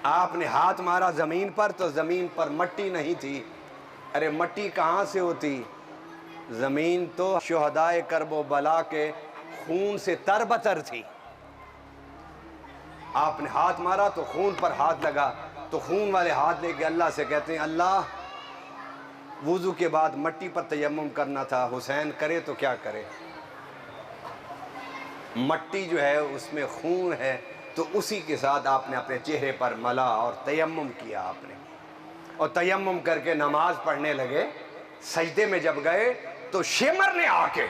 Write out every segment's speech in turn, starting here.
آپ نے ہاتھ مارا زمین پر تو زمین پر مٹی نہیں تھی. ارے مٹی کہاں سے ہوتی؟ زمین تو شہدائے کرب و بلا کے خون سے تربتر تھی. آپ نے ہاتھ مارا تو خون پر ہاتھ لگا، تو خون والے ہاتھ لے کے اللہ سے کہتے ہیں اللہ وضو کے بعد مٹی پر تیمم کرنا تھا، حسین کرے تو کیا کرے؟ مٹی جو ہے اس میں خون ہے، تو اسی کے ساتھ آپ نے اپنے چہرے پر ملا اور تیمم کیا آپ نے، اور تیمم کر کے نماز پڑھنے لگے. سجدے میں جب گئے تو شمر نے آ کے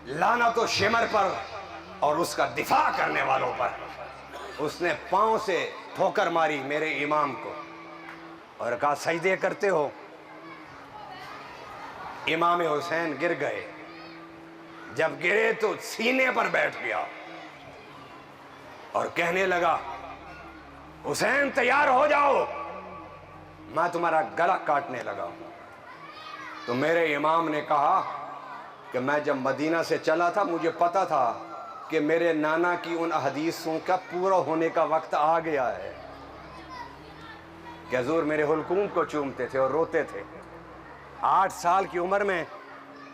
لعنت و شمر پر اور اس کا دفاع کرنے والوں پر اس نے پاؤں سے ٹھوکر ماری میرے امام کو، اور کہا سجدے کرتے ہو؟ امام حسین گر گئے. جب گرے تو سینے پر بیٹھ گیا اور کہنے لگا حسین تیار ہو جاؤ، میں تمہارا گلا کاٹنے لگا ہوں. تو میرے امام نے کہا کہ میں جب مدینہ سے چلا تھا مجھے پتا تھا کہ میرے نانا کی ان حدیثوں کا پورا ہونے کا وقت آ گیا ہے، کہ حضور میرے حلقوم کو چومتے تھے اور روتے تھے. 8 سال کی عمر میں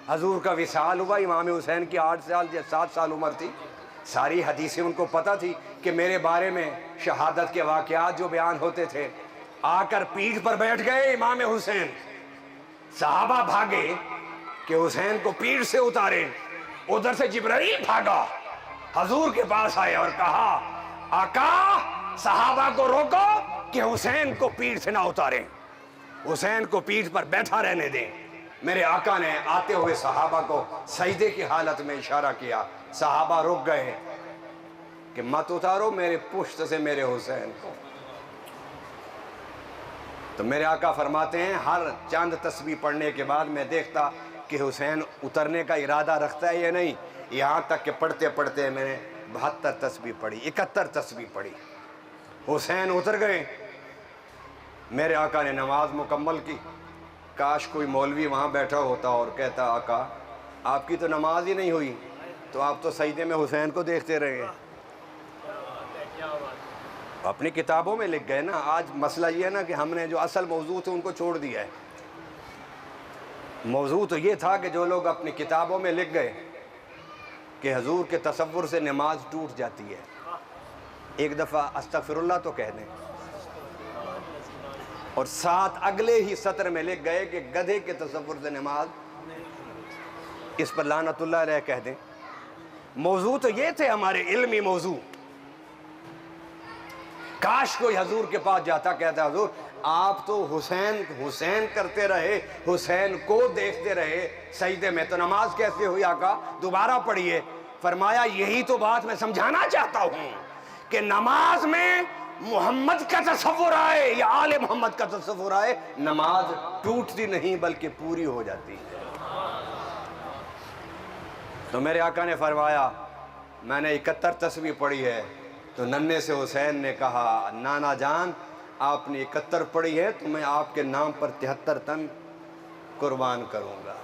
حضور کا وصال ہوا. امام حسین کی 8 سال یا 7 سال عمر تھی. ساری حدیثیں ان کو پتہ تھی کہ میرے بارے میں شہادت کے واقعات جو بیان ہوتے تھے. آ کر پیٹھ پر بیٹھ گئے امام حسین. صحابہ بھاگے کہ حسین کو پیٹھ سے اتارے. ادھر سے جبرائیل بھاگا، حضور کے پاس آئے اور کہا آقا صحابہ کو روکو کہ حسین کو پیٹھ سے نہ اتاریں، حسین کو پیٹھ پر بیٹھا رہنے دیں. میرے آقا نے آتے ہوئے صحابہ کو سجدے کی حالت میں اشارہ کیا. صحابہ رک گئے کہ مت اتارو میرے پشت سے میرے حسین کو. تو میرے آقا فرماتے ہیں ہر چند تسبیح پڑھنے کے بعد میں دیکھتا کہ حسین اترنے کا ارادہ رکھتا ہے یا نہیں. یہاں تک کہ پڑھتے پڑھتے میں نے 72 تسبیح پڑھی، 71 تسبیح پڑھی. حسین اتر گئے. میرے آقا نے نماز مکمل کی. کاش کوئی مولوی وہاں بیٹھا ہوتا اور کہتا آقا آپ کی تو نماز ہی نہیں ہوئی، تو آپ تو سجدے میں حسین کو دیکھتے رہے. اپنی کتابوں میں لکھ گئے نا. آج مسئلہ یہ ہے نا کہ ہم نے جو اصل موضوع تھے ان کو چھوڑ دیا ہے. موضوع تو یہ تھا کہ جو لوگ اپنی کتابوں میں لکھ گئے کہ حضور کے تصور سے نماز ٹوٹ جاتی ہے، ایک دفعہ استغفر اللہ تو کہہ دیں، اور ساتھ اگلے ہی سطر میں لکھ گئے کہ گدھے کے تصور سے نماز، اس پر لعنت اللہ علیہ کہہ دیں. موضوع تو یہ تھے ہمارے علمی موضوع. کاش کوئی حضور کے پاس جاتا کہتا حضور آپ تو حسین حسین کرتے رہے، حسین کو دیکھتے رہے سجدے میں، تو نماز کیسے ہوئی آقا؟ دوبارہ پڑھیے. فرمایا یہی تو بات میں سمجھانا چاہتا ہوں کہ نماز میں محمد کا تصور آئے یا آل محمد کا تصور آئے، نماز ٹوٹتی نہیں بلکہ پوری ہو جاتی ہے. تو میرے آقا نے فرمایا میں نے 71 تسبیح پڑھی ہے. تو ننھے سے حسین نے کہا نانا جان آپ نے 71 پڑھی ہے تو میں آپ کے نام پر 73 تن قربان کروں گا.